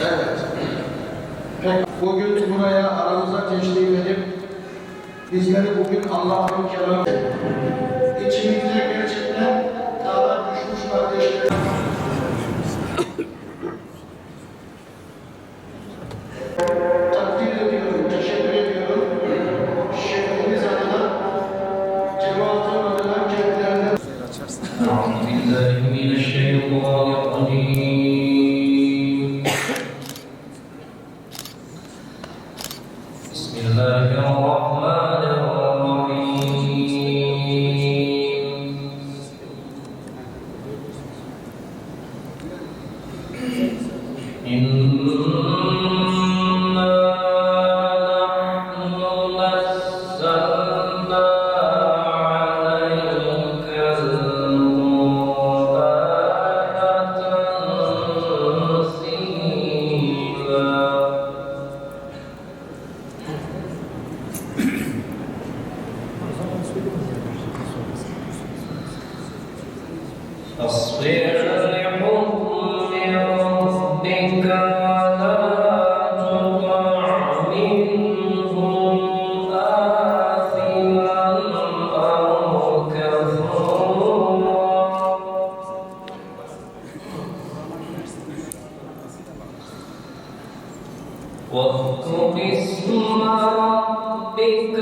Evet. Peki, bugün buraya aramıza teşrif edip bizleri bugün Allah'ın kelamı içimizde gerçekten dağlar düşmüş kardeşlerim takdir ediyorum, teşekkür ediyorum. Şehrimiz adına, cemaatin adına kendilerine واذكر اسم ربك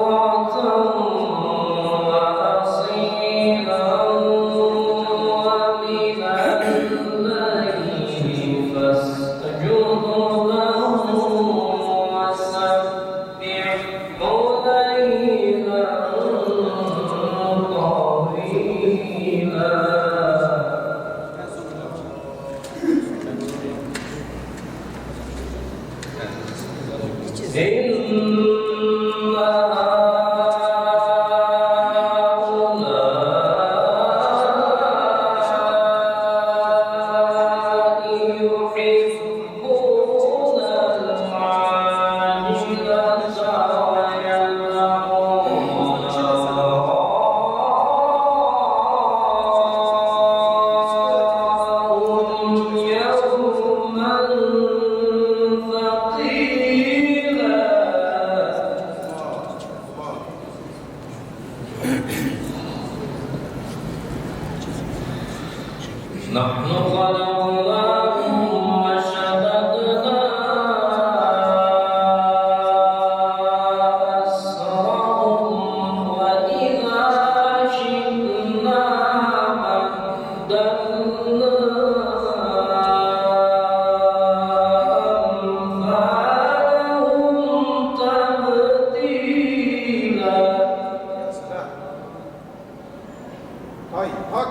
بكرة وأصيلا ومن الليل فاسجد له وسبحه ليلا طويلا نحن خلقناكم وشددنا أسرهم وإذا شئنا بدلنا أمثالهم تبديلا. Hay hak.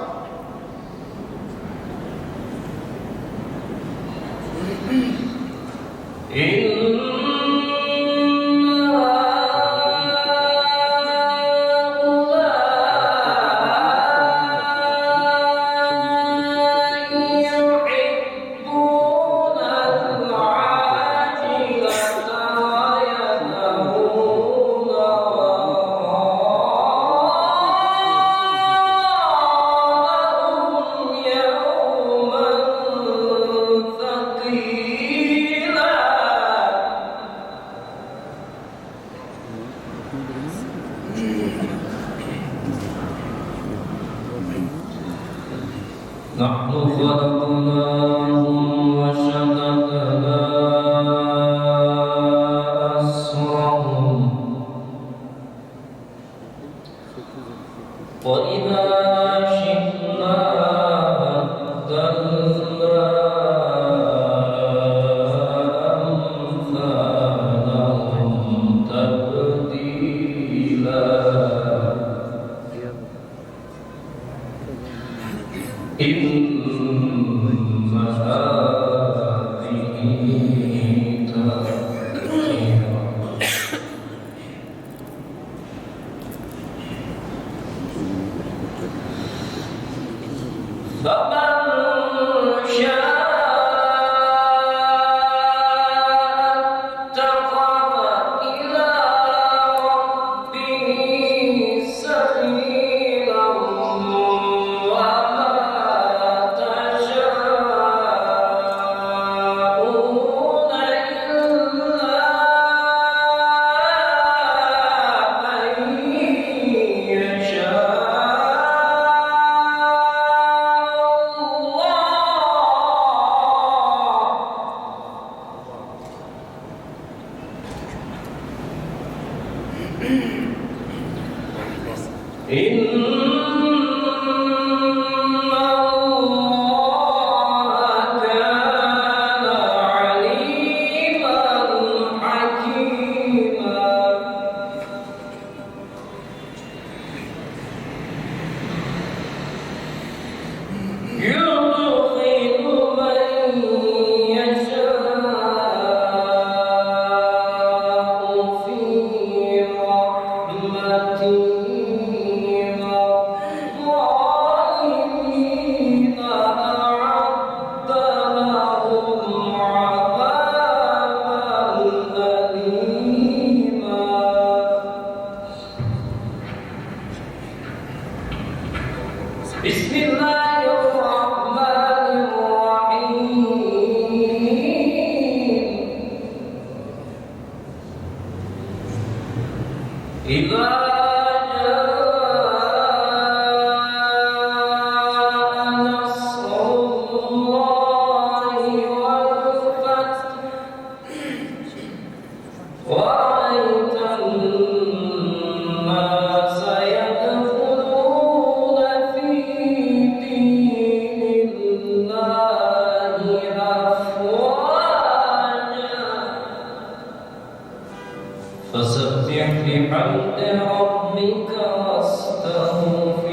بحمد ربك واستغفره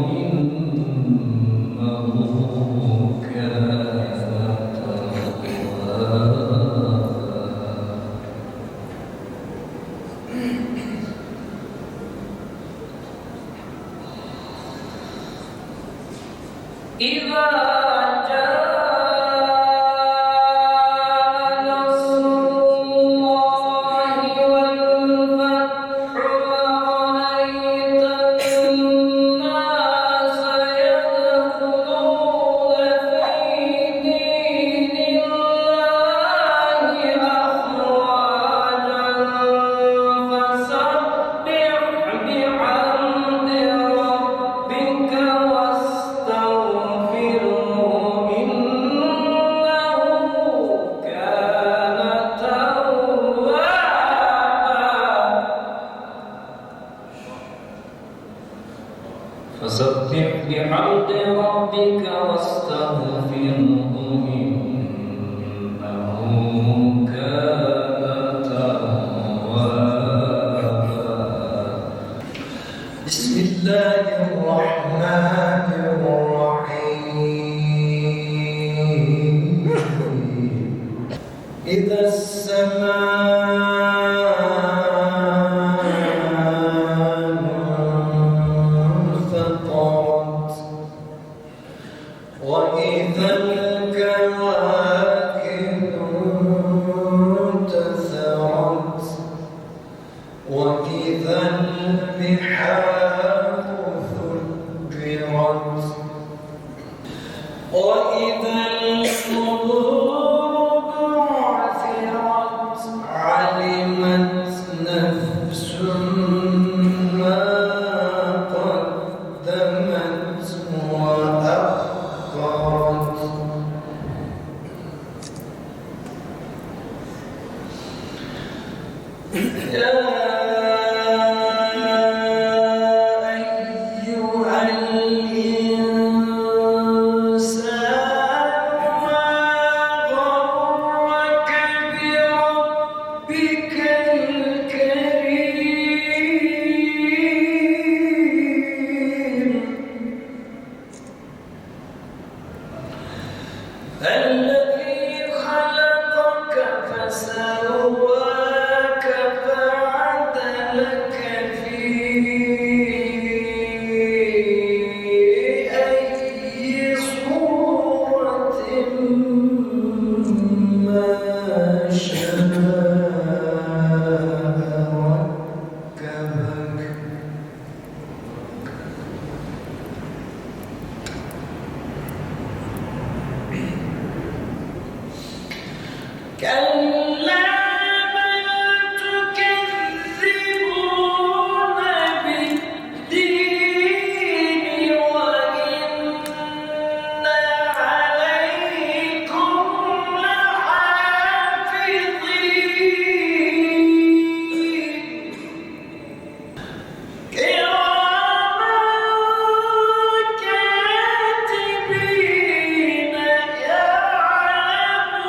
إنه كان توابا. إذا فسبح بحمد ربك واستغفره إنه كان توابا. بسم الله الرحمن الرحيم. إذا السماء انفطرت وإذا الكواكب انتثرت وإذا البحار فجرت وإذا القبور بعثرت علمت نفس ما قدمت وأخرت. يا أيها الإنسان ما غرك بربك الكريم الذي خلقك فسواك فعدلك في أي صورة ما شاء ركبك. كلا بل تكذبون بالدين وإن عليكم لحافظين كراما كاتبين يعلمون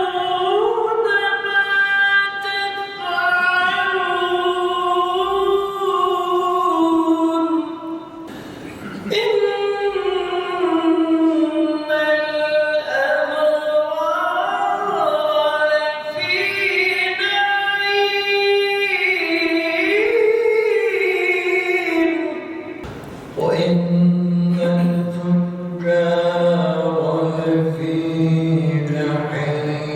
ما تفعلون. إن الأبرار لفي نعيم وإن الفجار لفي جحيم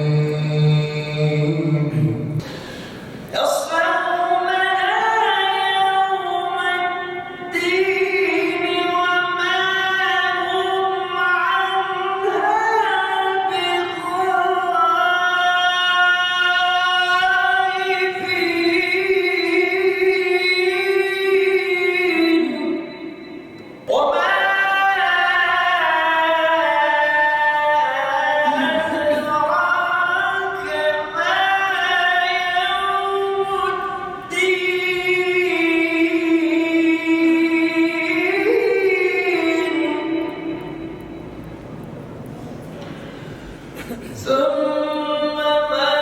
يصلونها يوم الدين وما هم ثم ما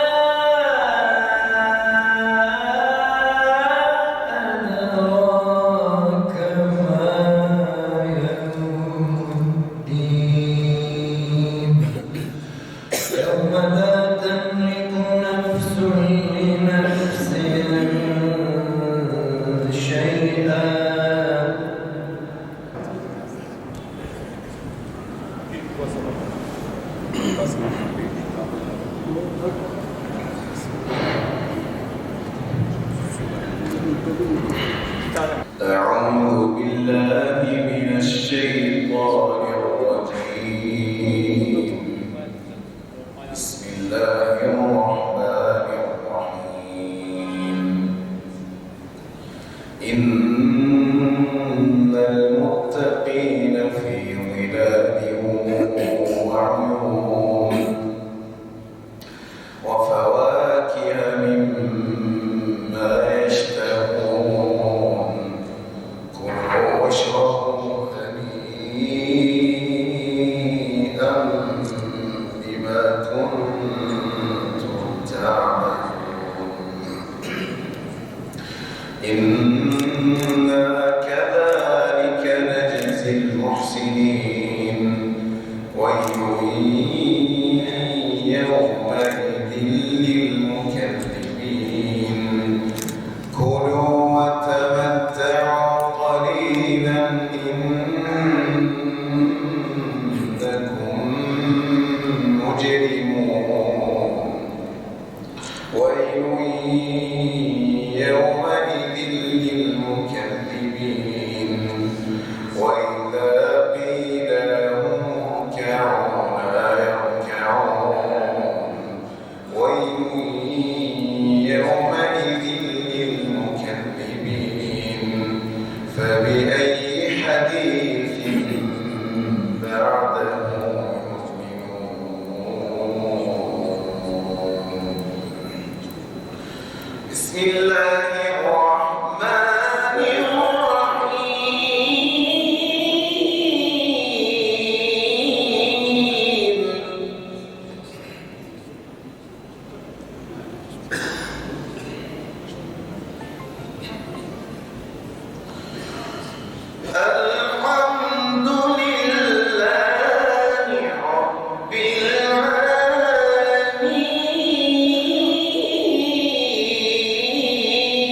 يوم لا تملك نفس لنفس شيئا أعوذ بالله من الشيطان الرجيم بسم الله الرحمن الرحيم إن المتقين في ظلال وعيون وفواكه مما يشتهون كلوا واشربوا هنيئا بما كنتم تعملون إنا كذلك نجزي المحسنين ويل يومئذ للمكذبين كلوا وتمتعوا قليلا إنكم مجرمون ويل يومئذ للمكذبين وإذا قيل لهم اركعوا لا يركعون ويل يومئذ للمكذبين فبأي حديث بعده يؤمنون بسم الله الرحمن الرحيم الحمد لله رب العالمين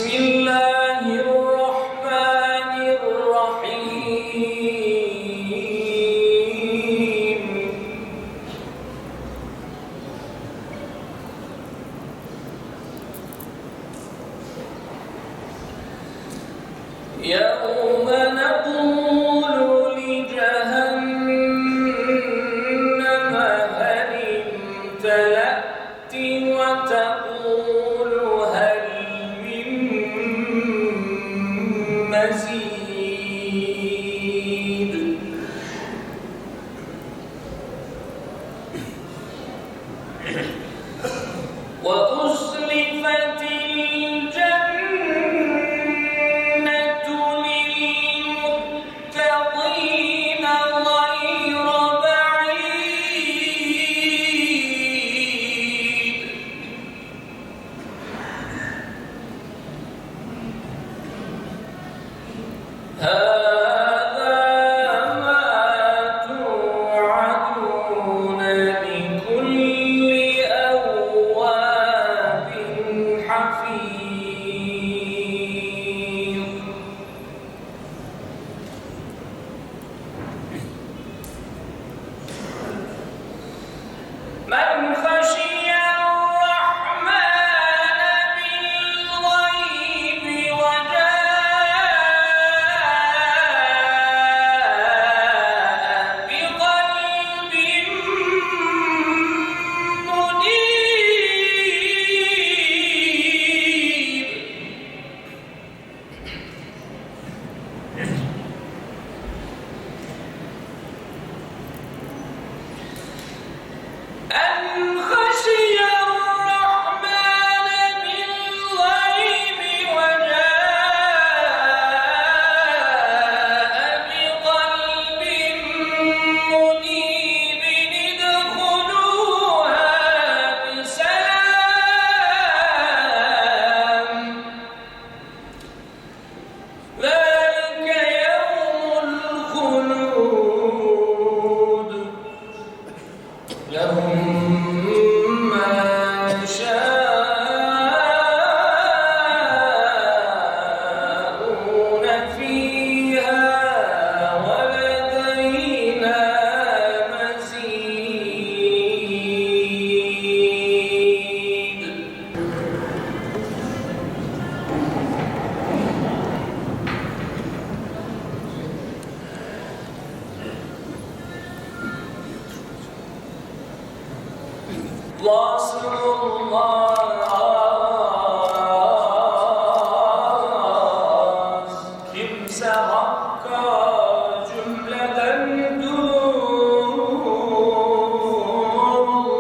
بسم الله الرحمن الرحيم يوم نقول لجهنم هل امتلأت وتقول هل من مزيد وأزلفت الجنة للمتقين غير بعيد هذا ما توعدون لكل أواب حفيظ من خشي الرحمن بالغيب وجاء بقلب منيب أن خشي الرحمن بالغيب وجاء بقلب منيب ادخلوها بسلام ذلك يوم الخلود لهم ما يشاءون فيها ولدينا مزيد واصل الله كمس حقا جملة دون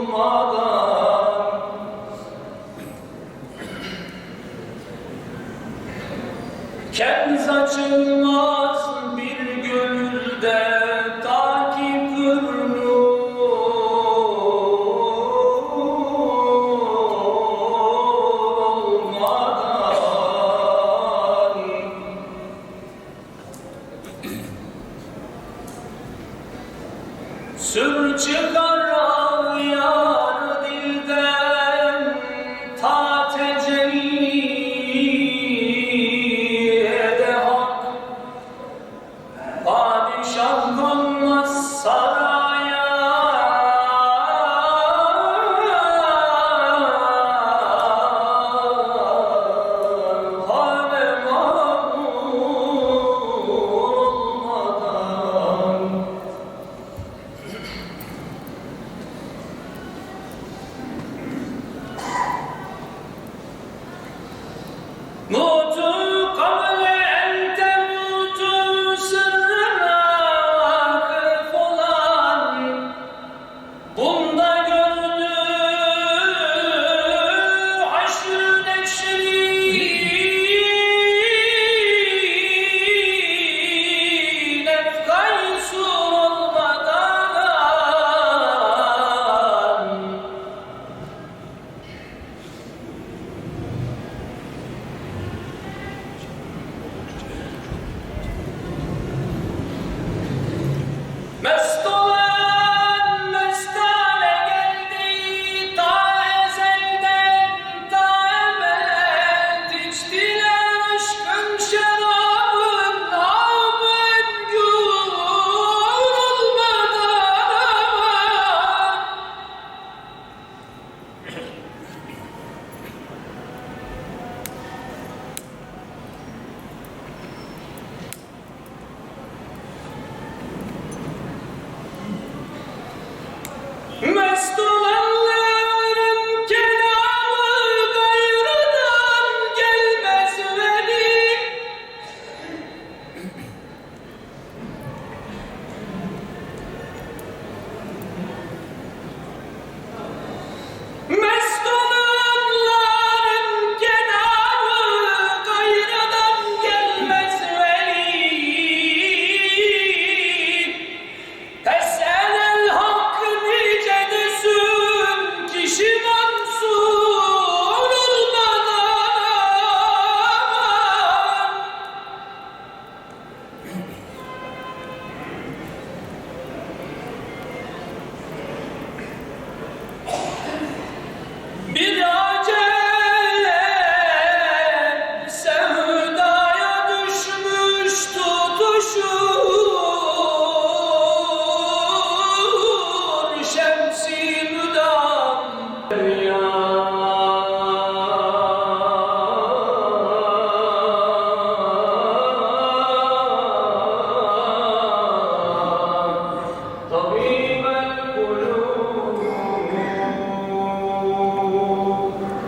رمضان Kendi saçılmaz bir gönülde ta ki olmadan sür çıkar ağlayan dilden ta tecelli ede hak padişah konmaz saraya hane mamur olmadan destur